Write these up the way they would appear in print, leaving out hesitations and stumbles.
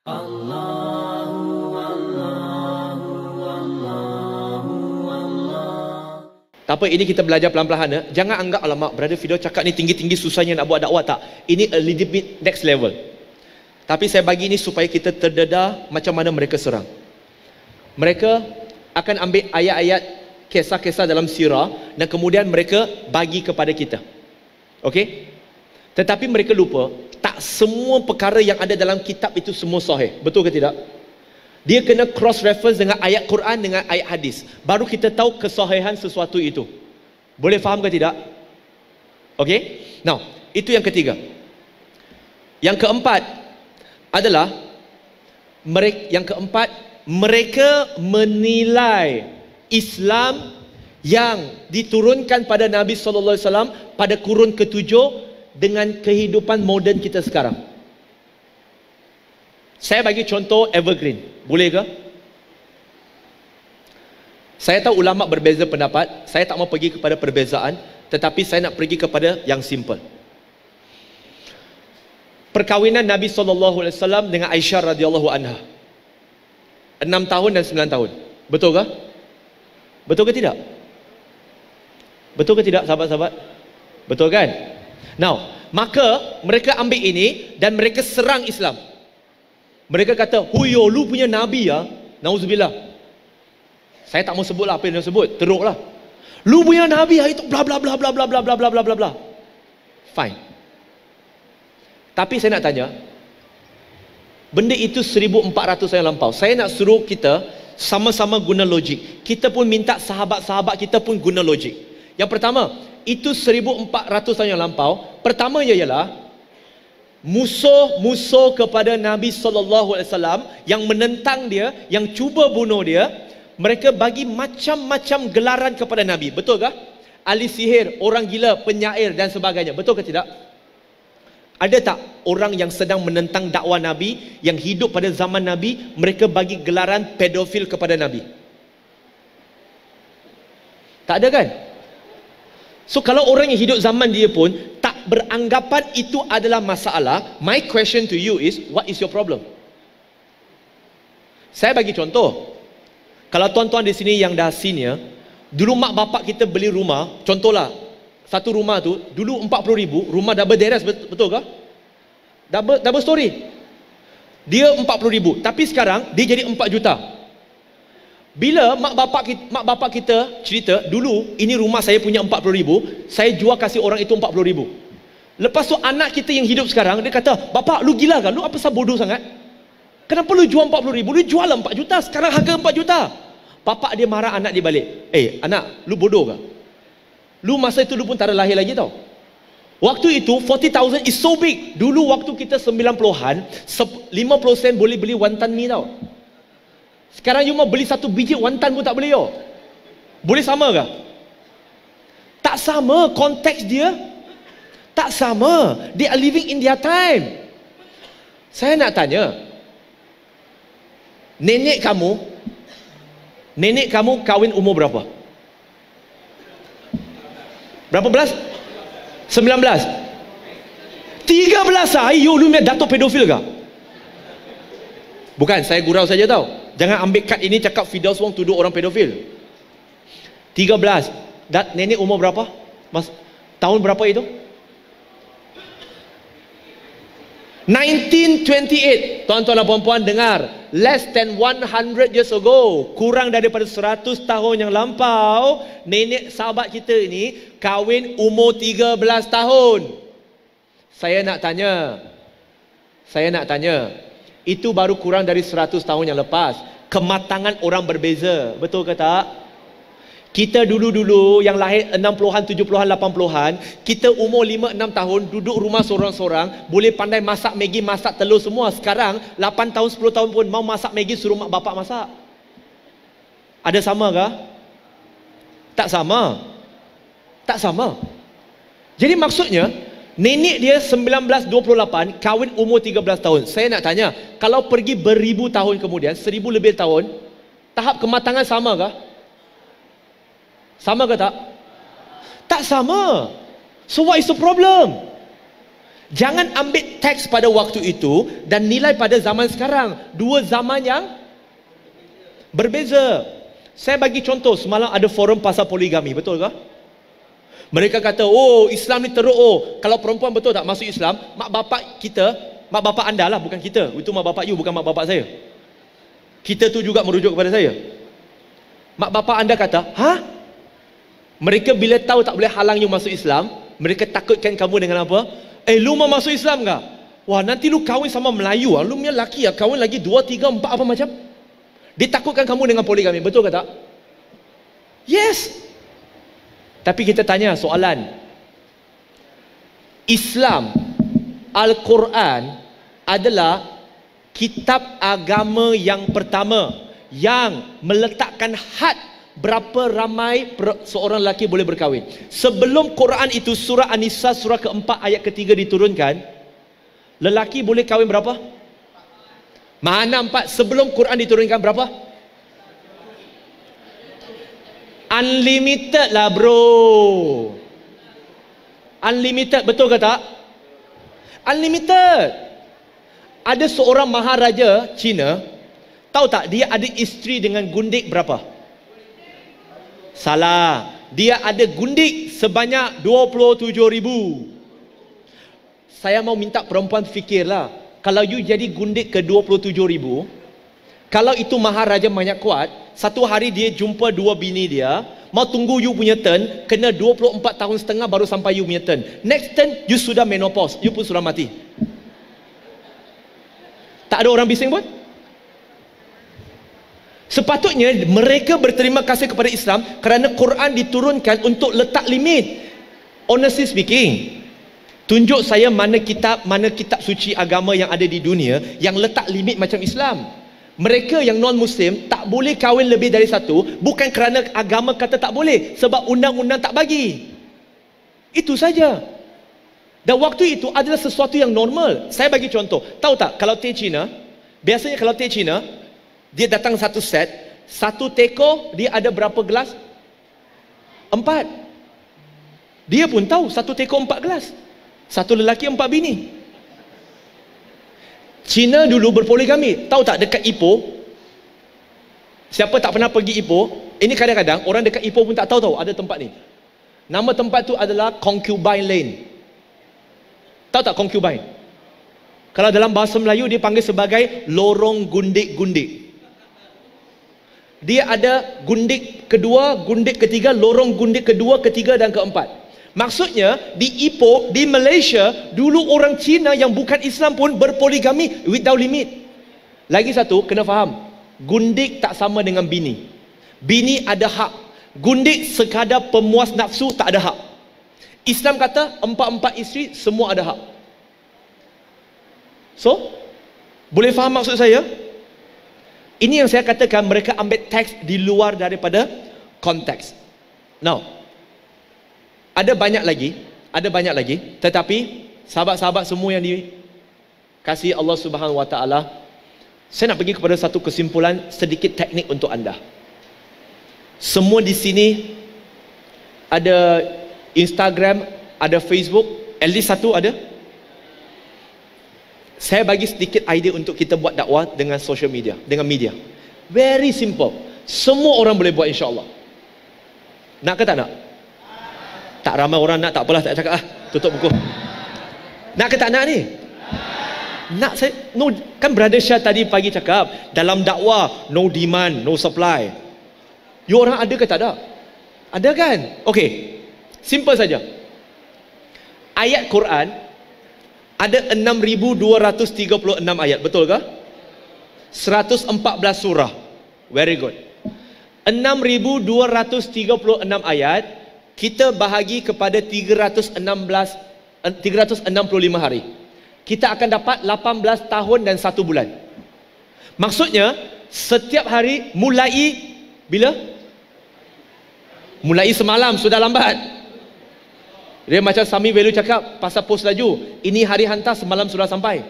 Tak apa, ini kita belajar pelan-pelan ya. Jangan anggap alamak Brother Fido cakap ni tinggi-tinggi susahnya nak buat dakwah. Tak, ini a little bit next level. Tapi saya bagi ini supaya kita terdedah macam mana mereka serang. Mereka akan ambil ayat-ayat, kisah-kisah dalam sirah dan kemudian mereka bagi kepada kita. Okey? Tetapi mereka lupa, tak semua perkara yang ada dalam kitab itu semua sahih. Betul ke tidak? Dia kena cross reference dengan ayat Quran dengan ayat hadis. Baru kita tahu kesahihan sesuatu itu. Boleh faham ke tidak? Okey? Now, itu yang ketiga. Yang keempat adalah mereka menilai Islam yang diturunkan pada Nabi sallallahu alaihi wasallam pada kurun ketujuh dengan kehidupan moden kita sekarang. Saya bagi contoh evergreen. Boleh ke? Saya tahu ulama berbeza pendapat. Saya tak mau pergi kepada perbezaan, tetapi saya nak pergi kepada yang simple. Perkahwinan Nabi SAW dengan Aisyah radhiyallahu anha 6 tahun dan 9 tahun. Betul ke? Betul ke tidak? Betul ke tidak sahabat-sahabat? Betul kan? Now, maka mereka ambil ini dan mereka serang Islam. Mereka kata, "Huyo, lu punya Nabi ya." Nauzubillah. Saya tak mau sebut lah apa yang dia sebut, teruk lah. "Lu punya Nabi ya itu bla bla bla bla bla bla bla bla bla bla bla." Fine. Tapi saya nak tanya, benda itu 1400 yang lampau. Saya nak suruh kita sama-sama guna logik. Kita pun minta sahabat-sahabat kita pun guna logik. Yang pertama, itu 1400 tahun yang lampau. Pertamanya ialah musuh-musuh kepada Nabi SAW yang menentang dia, yang cuba bunuh dia, mereka bagi macam-macam gelaran kepada Nabi. Betul ke? Ahli sihir, orang gila, penyair dan sebagainya. Betul ke tidak? Ada tak orang yang sedang menentang dakwah Nabi, yang hidup pada zaman Nabi, mereka bagi gelaran pedofil kepada Nabi? Tak ada kan? So kalau orang yang hidup zaman dia pun tak beranggapan itu adalah masalah, my question to you is, what is your problem? Saya bagi contoh. Kalau tuan-tuan di sini yang dah senior, dulu mak bapak kita beli rumah, contohlah, satu rumah tu dulu 40,000, rumah double terrace, betul ke? Double story. Dia 40,000, tapi sekarang dia jadi 4 juta. Bila mak bapak kita cerita, dulu ini rumah saya punya 40,000, saya jual kasih orang itu 40,000. Lepas tu anak kita yang hidup sekarang, dia kata, "Bapak, lu gila kan? Lu apa sah bodoh sangat? Kenapa lu jual 40,000? Lu jual 4 juta, sekarang harga 4 juta. Bapak dia marah anak dia balik. Anak, lu bodoh ke? Lu masa itu lu pun tak ada lahir lagi tau. Waktu itu 40,000 is so big. Dulu waktu kita 90-an, 50 sen boleh beli wantan mi tau. Sekarang you mau beli satu biji wantan pun tak boleh yo. Boleh sama ke? Tak sama konteks dia. Tak sama. They are living in their time. Saya nak tanya, nenek kamu kahwin umur berapa? Berapa belas? 19. 13 lah. You punya datuk pedofil ke? Bukan, saya gurau saja tau. Jangan ambil kad ini cakap Firdaus Wong tuduh orang pedofil. 13. Nenek umur berapa? Tahun berapa itu? 1928. Tuan-tuan dan puan-puan dengar, less than 100 years ago, kurang daripada 100 tahun yang lampau, nenek sahabat kita ini kahwin umur 13 tahun. Saya nak tanya, itu baru kurang dari 100 tahun yang lepas. Kematangan orang berbeza, betul ke tak? Kita dulu-dulu yang lahir 60-an, 70-an, 80-an, kita umur 5-6 tahun, duduk rumah seorang-seorang, boleh pandai masak Maggi, masak telur semua. Sekarang 8 tahun, 10 tahun pun mau masak Maggi, suruh mak bapak masak. Ada sama ke? Tak sama. Tak sama. Jadi maksudnya, nenek dia 1928, kahwin umur 13 tahun. Saya nak tanya, kalau pergi beribu tahun kemudian, 1000 lebih tahun, tahap kematangan sama ke? Sama ke tak? Tak sama. So what is the problem? Jangan ambil teks pada waktu itu dan nilai pada zaman sekarang. Dua zaman yang berbeza. Saya bagi contoh, semalam ada forum pasal poligami, betul ke? Mereka kata, oh Islam ni teruk, oh kalau perempuan betul tak masuk Islam, mak bapak kita, mak bapak anda lah, bukan kita. Itu mak bapak you, bukan mak bapak saya. Kita tu juga merujuk kepada saya. Mak bapak anda kata, ha? Mereka bila tahu tak boleh halang you masuk Islam, mereka takutkan kamu dengan apa? Lu mau masuk Islam ke? Wah, nanti lu kahwin sama Melayu, lu punya laki kahwin lagi 2, 3, 4 apa macam? Ditakutkan kamu dengan poligami, betul ke tak? Yes. Tapi kita tanya soalan, Islam, Al-Quran adalah kitab agama yang pertama yang meletakkan had berapa ramai seorang lelaki boleh berkahwin. Sebelum Quran itu, surah An-Nisa surah keempat ayat ketiga diturunkan, lelaki boleh kahwin berapa? Mana 4? Sebelum Quran diturunkan berapa? Unlimited lah bro. Unlimited, betul ke tak? Unlimited. Ada seorang maharaja Cina, tahu tak dia ada isteri dengan gundik berapa? Salah. Dia ada gundik sebanyak 27,000. Saya mau minta perempuan fikirlah, kalau you jadi gundik ke 27,000, kalau itu maharaja banyak kuat, satu hari dia jumpa 2 bini dia, mau tunggu you punya turn, kena 24 tahun setengah baru sampai you punya turn. Next turn, you sudah menopause, you pun sudah mati. Tak ada orang bising pun? Sepatutnya mereka berterima kasih kepada Islam kerana Quran diturunkan untuk letak limit. Honestly speaking, tunjuk saya mana kitab suci agama yang ada di dunia yang letak limit macam Islam. Mereka yang non-Muslim tak boleh kahwin lebih dari satu, bukan kerana agama kata tak boleh, sebab undang-undang tak bagi. Itu saja. Dan waktu itu adalah sesuatu yang normal. Saya bagi contoh, tahu tak kalau teh Cina, biasanya kalau teh Cina, dia datang satu set, satu teko dia ada berapa gelas? 4. Dia pun tahu satu teko 4 gelas. Satu lelaki 4 bini. Cina dulu berpoligami. Tahu tak dekat Ipoh? Siapa tak pernah pergi Ipoh? Ini kadang-kadang orang dekat Ipoh pun tak tahu ada tempat ni. Nama tempat tu adalah Concubine Lane. Tahu tak concubine? Kalau dalam bahasa Melayu dia panggil sebagai lorong gundik-gundik. Dia ada gundik kedua, gundik ketiga, lorong gundik kedua, ketiga dan keempat. Maksudnya di Ipoh, di Malaysia, dulu orang Cina yang bukan Islam pun berpoligami without limit. Lagi satu, kena faham, gundik tak sama dengan bini. Bini ada hak. Gundik sekadar pemuas nafsu, tak ada hak. Islam kata 4 isteri semua ada hak. So, boleh faham maksud saya? Ini yang saya katakan, mereka ambil teks di luar daripada konteks. Now, ada banyak lagi, tetapi sahabat-sahabat semua yang dikasihi Allah Subhanahu Wa Taala, saya nak pergi kepada satu kesimpulan sedikit teknik untuk anda. Semua di sini ada Instagram, ada Facebook, at least satu ada. Saya bagi sedikit idea untuk kita buat dakwah dengan social media, dengan media. Very simple. Semua orang boleh buat insya-Allah. Nak ke tak nak? Tak ramai orang nak, tak apalah, tak cakap tutup buku. Nak ke tak nak ni? Nak. Saya no, kan Brother Syah tadi pagi cakap dalam dakwah no demand, no supply. You orang ada ke tak ada? Ada kan? Okey. Simple saja. Ayat Quran ada 6,236 ayat, betul ke? 114 surah. Very good. 6,236 ayat kita bahagi kepada 365 hari. Kita akan dapat 18 tahun dan 1 bulan. Maksudnya setiap hari mulai bila? Mulai semalam, sudah lambat. Dia macam Sami Velu cakap pasal pos laju, ini hari hantar, semalam sudah sampai.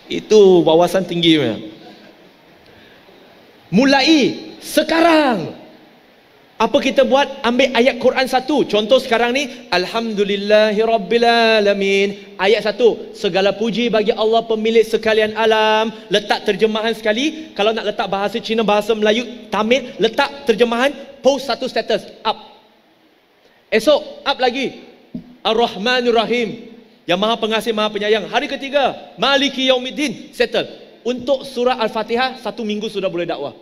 Itu wawasan tinggi. Mulai sekarang. Apa kita buat? Ambil ayat Quran satu. Contoh sekarang ni, Alhamdulillahirrabbilalamin. Ayat satu, segala puji bagi Allah pemilik sekalian alam. Letak terjemahan sekali. Kalau nak letak bahasa Cina, bahasa Melayu, Tamil, letak terjemahan, post satu status, up. Esok, up lagi, Ar-Rahmanir Rahim, yang maha pengasih, maha penyayang. Hari ketiga, Maliki Yaumiddin, settle. Untuk surah Al-Fatihah, 1 minggu sudah boleh dakwah.